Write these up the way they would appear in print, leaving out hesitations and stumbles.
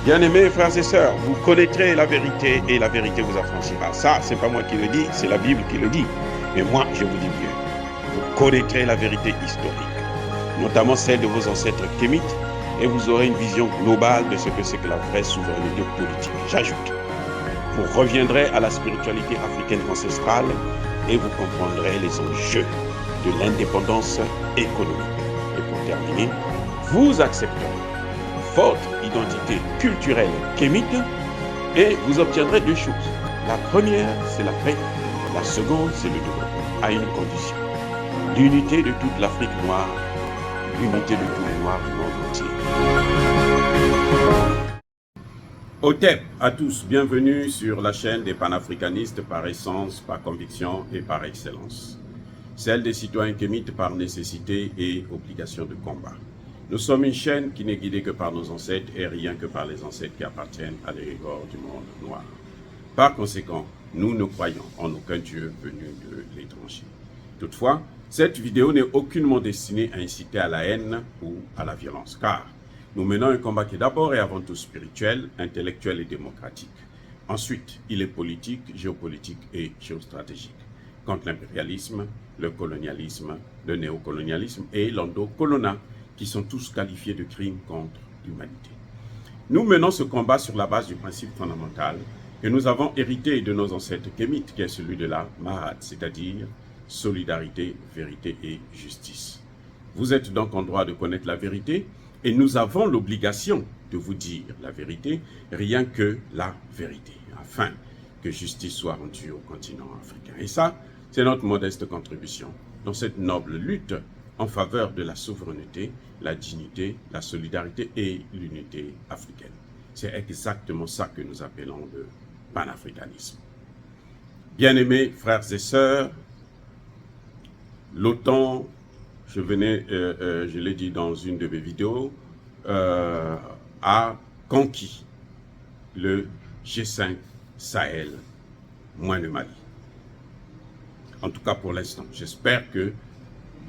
Bien-aimés frères et sœurs, vous connaîtrez la vérité et la vérité vous affranchira. Ça, c'est pas moi qui le dis, c'est la Bible qui le dit. Mais moi, je vous dis mieux. Vous connaîtrez la vérité historique, notamment celle de vos ancêtres kémites, et vous aurez une vision globale de ce que c'est que la vraie souveraineté politique. J'ajoute, vous reviendrez à la spiritualité africaine ancestrale et vous comprendrez les enjeux de l'indépendance économique. Et pour terminer, vous accepterez votre identité culturelle kémite et vous obtiendrez deux choses. La première, c'est la paix. La seconde, c'est le développement, à une condition. L'unité de toute l'Afrique noire, l'unité de tous les Noirs du monde entier. Otep à tous, bienvenue sur la chaîne des panafricanistes par essence, par conviction et par excellence. Celle des citoyens kémites par nécessité et obligation de combat. Nous sommes une chaîne qui n'est guidée que par nos ancêtres et rien que par les ancêtres qui appartiennent à l'égard du monde noir. Par conséquent, nous ne croyons en aucun Dieu venu de l'étranger. Toutefois, cette vidéo n'est aucunement destinée à inciter à la haine ou à la violence, car nous menons un combat qui est d'abord et avant tout spirituel, intellectuel et démocratique. Ensuite, il est politique, géopolitique et géostratégique, contre l'impérialisme, le colonialisme, le néocolonialisme et l'endocolonat, qui sont tous qualifiés de crimes contre l'humanité. Nous menons ce combat sur la base du principe fondamental que nous avons hérité de nos ancêtres kémites, qui est celui de la Mahat, c'est-à-dire solidarité, vérité et justice. Vous êtes donc en droit de connaître la vérité et nous avons l'obligation de vous dire la vérité, rien que la vérité, afin que justice soit rendue au continent africain. Et ça, c'est notre modeste contribution dans cette noble lutte en faveur de la souveraineté, la dignité, la solidarité et l'unité africaine. C'est exactement ça que nous appelons le panafricanisme. Bien-aimés frères et sœurs, l'OTAN, je l'ai dit dans une de mes vidéos, a conquis le G5 Sahel, moins le Mali. En tout cas pour l'instant, j'espère que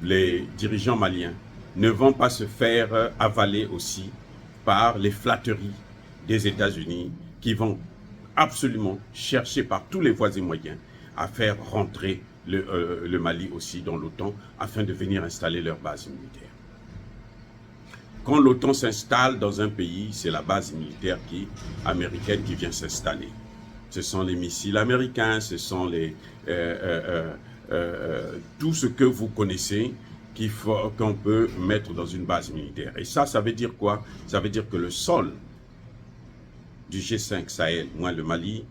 les dirigeants maliens ne vont pas se faire avaler aussi par les flatteries des États-Unis qui vont absolument chercher par tous les voies et moyens à faire rentrer le Mali aussi dans l'OTAN afin de venir installer leur base militaire. Quand l'OTAN s'installe dans un pays, c'est la base militaire américaine qui vient s'installer. Ce sont les missiles américains, ce sont tout ce que vous connaissez qu'on peut mettre dans une base militaire. Et ça veut dire quoi? Ça veut dire que le sol du G5 Sahel, moins le Mali,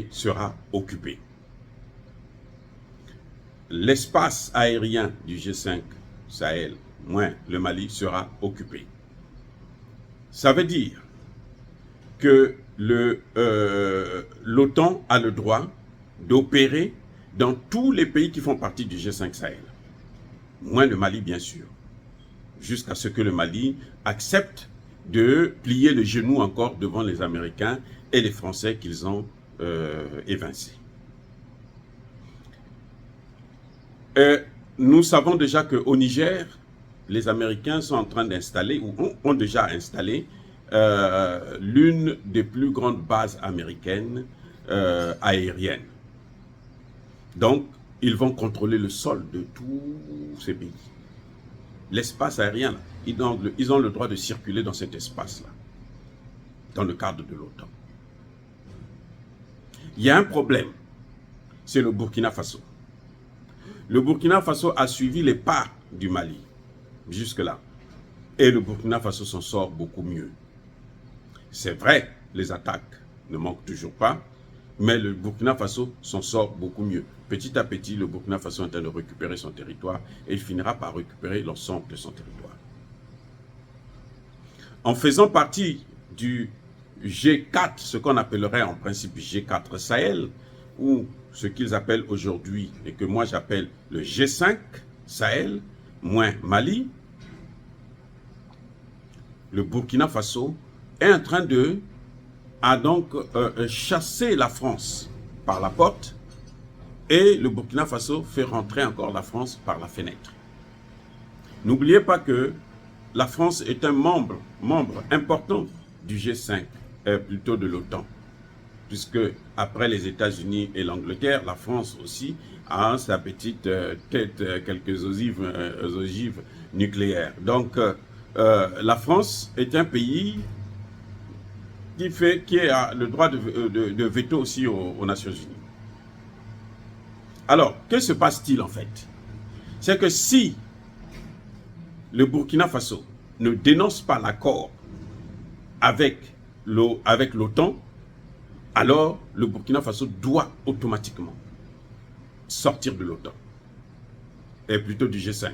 sera occupé. L'espace aérien du G5 Sahel, moins le Mali, sera occupé. Ça veut dire que l'OTAN a le droit d'opérer dans tous les pays qui font partie du G5 Sahel. Moins le Mali, bien sûr. Jusqu'à ce que le Mali accepte de plier le genou encore devant les Américains et les Français qu'ils ont évincés. Nous savons déjà qu'au Niger, les Américains sont en train d'installer, ou ont déjà installé, l'une des plus grandes bases américaines aériennes. Donc, ils vont contrôler le sol de tous ces pays. L'espace aérien, là, ils ont le droit de circuler dans cet espace-là, dans le cadre de l'OTAN. Il y a un problème, c'est le Burkina Faso. Le Burkina Faso a suivi les pas du Mali, jusque-là. Et le Burkina Faso s'en sort beaucoup mieux. C'est vrai, les attaques ne manquent toujours pas, mais le Burkina Faso s'en sort beaucoup mieux. Petit à petit, le Burkina Faso est en train de récupérer son territoire et il finira par récupérer l'ensemble de son territoire. En faisant partie du G4, ce qu'on appellerait en principe G4 Sahel, ou ce qu'ils appellent aujourd'hui, et que moi j'appelle le G5 Sahel, moins Mali, le Burkina Faso est en train de chasser la France par la porte et le Burkina Faso fait rentrer encore la France par la fenêtre. N'oubliez pas que la France est un membre important du G5, plutôt de l'OTAN. Puisque après les États-Unis et l'Angleterre, la France aussi a sa petite tête, quelques ogives nucléaires. Donc, la France est un pays qui a le droit de veto aussi aux Nations Unies. Alors, que se passe-t-il en fait? C'est que si le Burkina Faso ne dénonce pas l'accord avec l'OTAN, alors le Burkina Faso doit automatiquement sortir de l'OTAN, et plutôt du G5.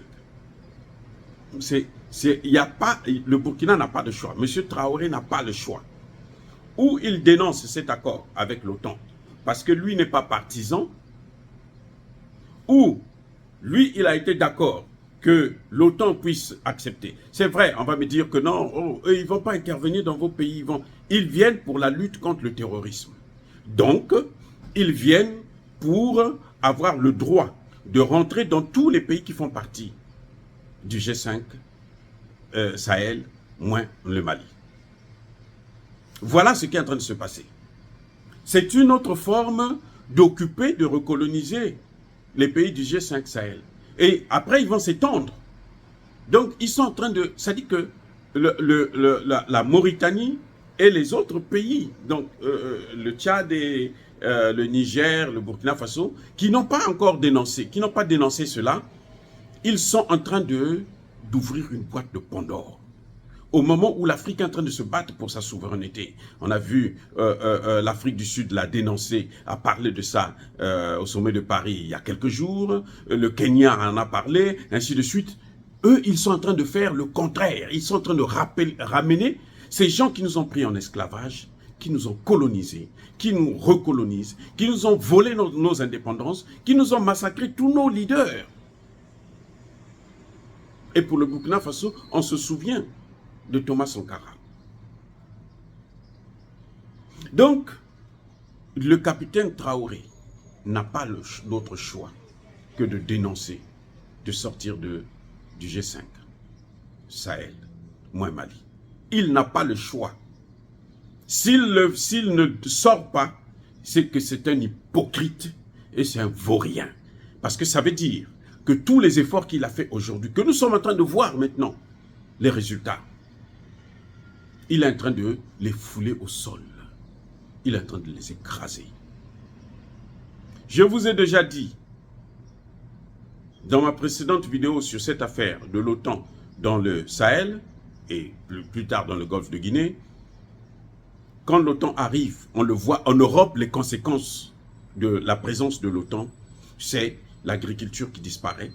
Le Burkina n'a pas de choix. M. Traoré n'a pas le choix. Ou il dénonce cet accord avec l'OTAN, parce que lui n'est pas partisan, ou lui, il a été d'accord que l'OTAN puisse accepter. C'est vrai, on va me dire que non, eux, ils ne vont pas intervenir dans vos pays. Ils viennent pour la lutte contre le terrorisme. Donc, ils viennent pour avoir le droit de rentrer dans tous les pays qui font partie du G5 Sahel, moins le Mali. Voilà ce qui est en train de se passer. C'est une autre forme d'occuper, de recoloniser les pays du G5 Sahel. Et après, ils vont s'étendre. Donc, ils sont en train de... Ça dit que la Mauritanie et les autres pays, donc le Tchad et le Niger, le Burkina Faso, qui n'ont pas encore dénoncé, qui n'ont pas dénoncé cela, ils sont en train d'ouvrir une boîte de Pandore. Au moment où l'Afrique est en train de se battre pour sa souveraineté, on a vu l'Afrique du Sud l'a dénoncé, a parlé de ça au sommet de Paris il y a quelques jours, le Kenya en a parlé, ainsi de suite. Eux, ils sont en train de faire le contraire. Ils sont en train de ramener ces gens qui nous ont pris en esclavage, qui nous ont colonisés, qui nous recolonisent, qui nous ont volé nos indépendances, qui nous ont massacré tous nos leaders. Et pour le Burkina Faso, on se souvient de Thomas Sankara. Donc, le capitaine Traoré n'a pas d'autre choix que de dénoncer, de sortir du G5, Sahel, moins Mali. Il n'a pas le choix. S'il ne sort pas, c'est que c'est un hypocrite et c'est un vaurien. Parce que ça veut dire que tous les efforts qu'il a fait aujourd'hui, que nous sommes en train de voir maintenant, les résultats, il est en train de les fouler au sol. Il est en train de les écraser. Je vous ai déjà dit, dans ma précédente vidéo sur cette affaire de l'OTAN dans le Sahel, et plus tard dans le golfe de Guinée, quand l'OTAN arrive, on le voit en Europe, les conséquences de la présence de l'OTAN, c'est l'agriculture qui disparaît,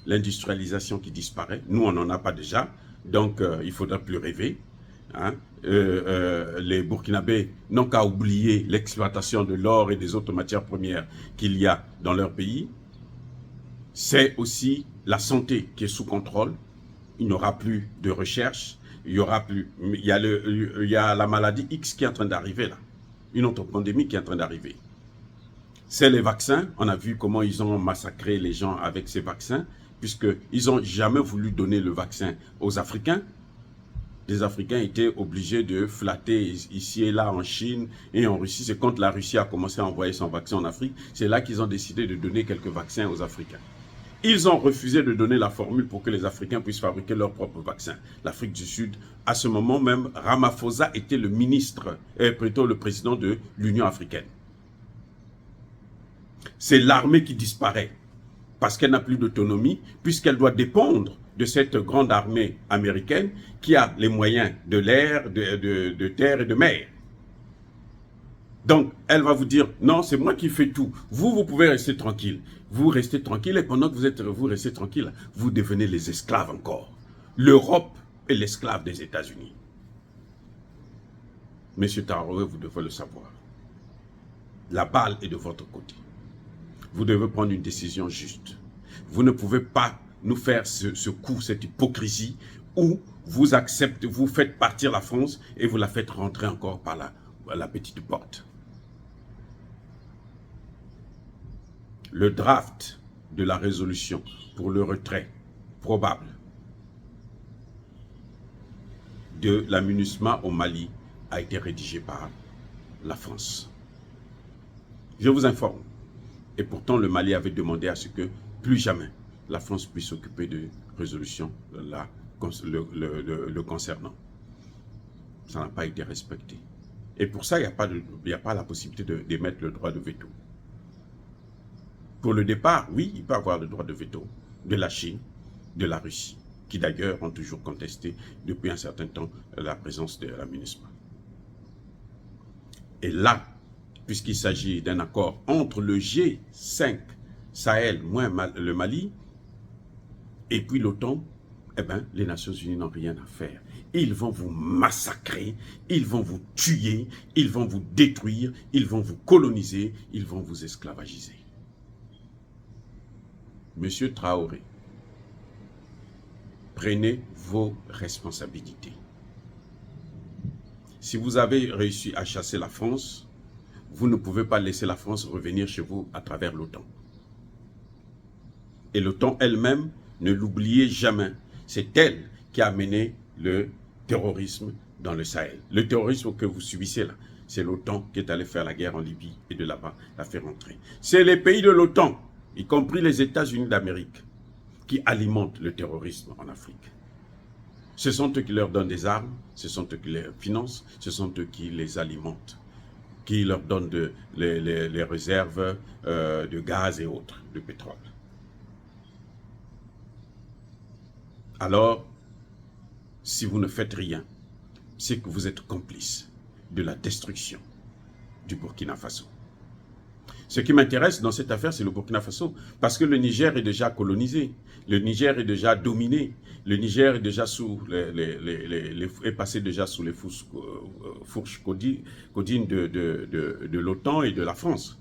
l'industrialisation qui disparaît. Nous, on n'en a pas déjà, donc il ne faudra plus rêver. Hein? Les Burkinabés n'ont qu'à oublier l'exploitation de l'or et des autres matières premières qu'il y a dans leur pays. C'est aussi la santé qui est sous contrôle. Il n'y aura plus de recherche. Il y a la maladie X qui est en train d'arriver là. Une autre pandémie qui est en train d'arriver. C'est les vaccins. On a vu comment ils ont massacré les gens avec ces vaccins, puisqu'ils n'ont jamais voulu donner le vaccin aux Africains. Les Africains étaient obligés de flatter ici et là en Chine et en Russie. C'est quand la Russie a commencé à envoyer son vaccin en Afrique, c'est là qu'ils ont décidé de donner quelques vaccins aux Africains. Ils ont refusé de donner la formule pour que les Africains puissent fabriquer leurs propres vaccins. L'Afrique du Sud, à ce moment même, Ramaphosa était le ministre, plutôt le président de l'Union africaine. C'est l'armée qui disparaît parce qu'elle n'a plus d'autonomie, puisqu'elle doit dépendre de cette grande armée américaine qui a les moyens de l'air, de terre et de mer. Donc, elle va vous dire, non, c'est moi qui fais tout. Vous pouvez rester tranquille. Vous restez tranquille et pendant que vous restez tranquille, vous devenez les esclaves encore. L'Europe est l'esclave des États-Unis. Monsieur Traoré, vous devez le savoir. La balle est de votre côté. Vous devez prendre une décision juste. Vous ne pouvez pas nous faire ce coup, cette hypocrisie, où vous acceptez, vous faites partir la France et vous la faites rentrer encore par la petite porte. Le draft de la résolution pour le retrait probable de la MINUSMA au Mali a été rédigé par la France. Je vous informe. Et pourtant, le Mali avait demandé à ce que plus jamais la France puisse s'occuper de résolution le concernant. Ça n'a pas été respecté. Et pour ça, il n'y a pas la possibilité d'émettre le droit de veto. Pour le départ, oui, il peut avoir le droit de veto de la Chine, de la Russie, qui d'ailleurs ont toujours contesté depuis un certain temps la présence de la MINUSMA. Et là, puisqu'il s'agit d'un accord entre le G5 Sahel moins le Mali et puis l'OTAN, eh bien, les Nations Unies n'ont rien à faire. Ils vont vous massacrer, ils vont vous tuer, ils vont vous détruire, ils vont vous coloniser, ils vont vous esclavagiser. Monsieur Traoré, prenez vos responsabilités. Si vous avez réussi à chasser la France, vous ne pouvez pas laisser la France revenir chez vous à travers l'OTAN. Et l'OTAN elle-même, ne l'oubliez jamais, c'est elle qui a mené le terrorisme dans le Sahel. Le terrorisme que vous subissez là, c'est l'OTAN qui est allé faire la guerre en Libye et de là-bas la faire rentrer. C'est les pays de l'OTAN, y compris les États-Unis d'Amérique, qui alimentent le terrorisme en Afrique. Ce sont eux qui leur donnent des armes, ce sont eux qui les financent, ce sont eux qui les alimentent, qui leur donnent les réserves de gaz et autres, de pétrole. Alors, si vous ne faites rien, c'est que vous êtes complice de la destruction du Burkina Faso. Ce qui m'intéresse dans cette affaire, c'est le Burkina Faso, parce que le Niger est déjà colonisé, le Niger est déjà dominé, le Niger est déjà est passé déjà sous les fourches codines de l'OTAN et de la France,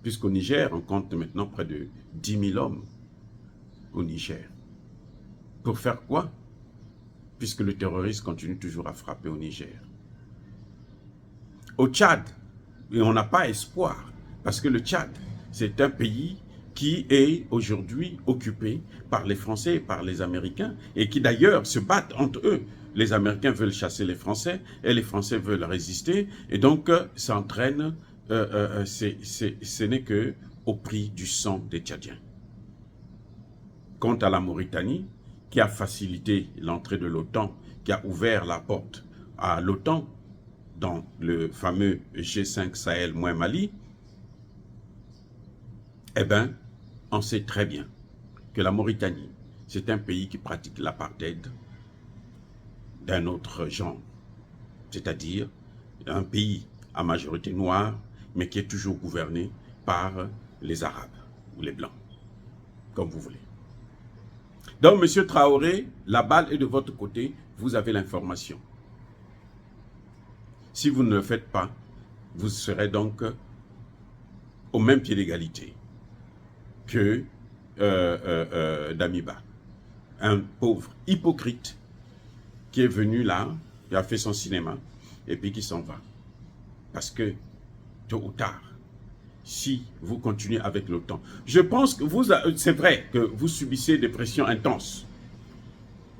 puisqu'au Niger, on compte maintenant près de 10 000 hommes au Niger. Pour faire quoi? Puisque le terrorisme continue toujours à frapper au Niger. Au Tchad, et on n'a pas espoir, parce que le Tchad, c'est un pays qui est aujourd'hui occupé par les Français et par les Américains, et qui d'ailleurs se battent entre eux. Les Américains veulent chasser les Français, et les Français veulent résister, et donc ça entraîne, ce n'est qu'au prix du sang des Tchadiens. Quant à la Mauritanie, qui a facilité l'entrée de l'OTAN, qui a ouvert la porte à l'OTAN dans le fameux G5 Sahel moins Mali, eh bien, on sait très bien que la Mauritanie, c'est un pays qui pratique l'apartheid d'un autre genre, c'est-à-dire un pays à majorité noire, mais qui est toujours gouverné par les Arabes ou les Blancs, comme vous voulez. Donc, M. Traoré, la balle est de votre côté, vous avez l'information. Si vous ne le faites pas, vous serez donc au même pied d'égalité que Damiba, un pauvre hypocrite qui est venu là, qui a fait son cinéma, et puis qui s'en va. Parce que, tôt ou tard, si vous continuez avec l'OTAN, je pense que c'est vrai que vous subissez des pressions intenses.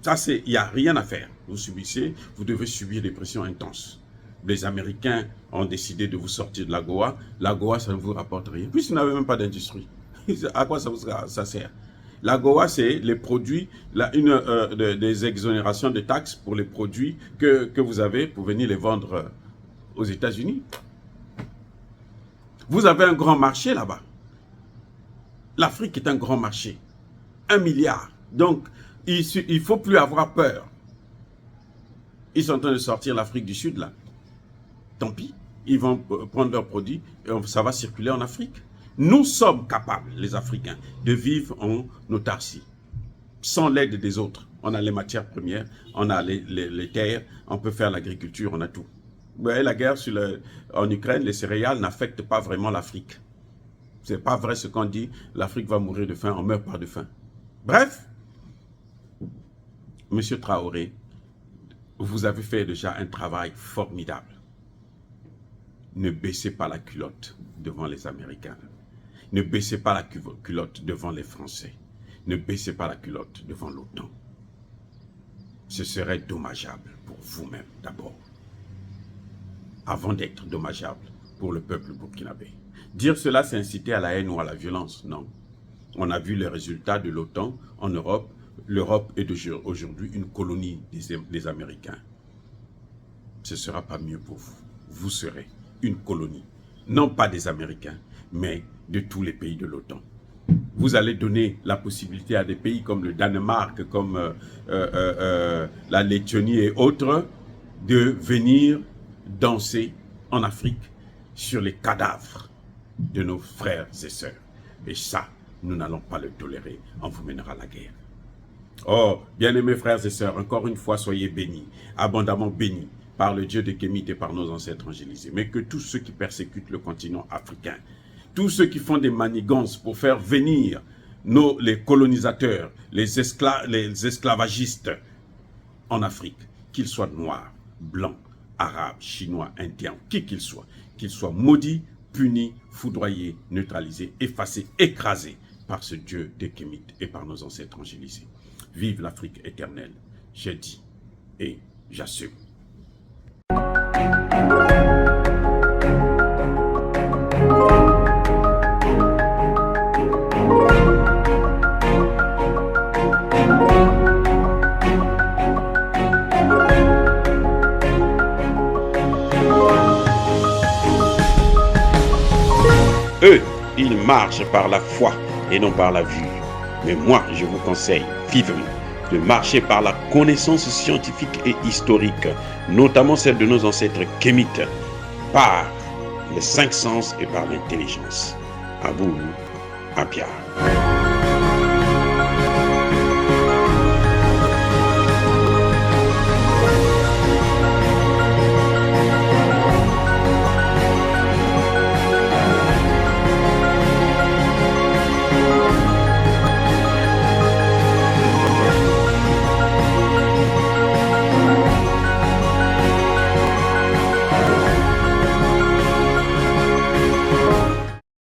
Ça, il n'y a rien à faire. Vous devez subir des pressions intenses. Les Américains ont décidé de vous sortir de l'AGOA. L'AGOA, ça ne vous rapporte rien. Puisque vous n'avez même pas d'industrie. À quoi ça sert? L'AGOA, c'est les produits, des exonérations de taxes pour les produits que vous avez pour venir les vendre aux États-Unis. Vous avez un grand marché là-bas. L'Afrique est un grand marché. 1 milliard. Donc, il ne faut plus avoir peur. Ils sont en train de sortir l'Afrique du Sud là. Tant pis, ils vont prendre leurs produits et ça va circuler en Afrique. Nous sommes capables, les Africains, de vivre en autarcie, sans l'aide des autres. On a les matières premières, on a les terres, on peut faire l'agriculture, on a tout. Vous voyez, la guerre en Ukraine, les céréales n'affectent pas vraiment l'Afrique. Ce n'est pas vrai ce qu'on dit, l'Afrique va mourir de faim, on meurt pas de faim. Bref, M. Traoré, vous avez fait déjà un travail formidable. Ne baissez pas la culotte devant les Américains. Ne baissez pas la culotte devant les Français. Ne baissez pas la culotte devant l'OTAN. Ce serait dommageable pour vous-même d'abord. avant d'être dommageable pour le peuple burkinabé. Dire cela, c'est inciter à la haine ou à la violence, non. On a vu les résultats de l'OTAN en Europe. L'Europe est aujourd'hui une colonie des Américains. Ce ne sera pas mieux pour vous. Vous serez une colonie, non pas des Américains, mais de tous les pays de l'OTAN. Vous allez donner la possibilité à des pays comme le Danemark, comme la Lettonie et autres, de venir danser en Afrique sur les cadavres de nos frères et sœurs. Et ça, nous n'allons pas le tolérer. On vous mènera la guerre. Oh, bien-aimés frères et sœurs, encore une fois, soyez bénis, abondamment bénis par le Dieu de Kémit et par nos ancêtres angélisés. Mais que tous ceux qui persécutent le continent africain, tous ceux qui font des manigances pour faire venir les colonisateurs, les esclavagistes en Afrique, qu'ils soient noirs, blancs, arabes, chinois, indiens, qui qu'ils soient maudits, punis, foudroyés, neutralisés, effacés, écrasés par ce Dieu de Kémit et par nos ancêtres angélisés. Vive l'Afrique éternelle, j'ai dit et j'assume. Eux, ils marchent par la foi et non par la vue. Mais moi, je vous conseille vivement de marcher par la connaissance scientifique et historique, notamment celle de nos ancêtres kémites, par les 5 sens et par l'intelligence. À vous, Apia.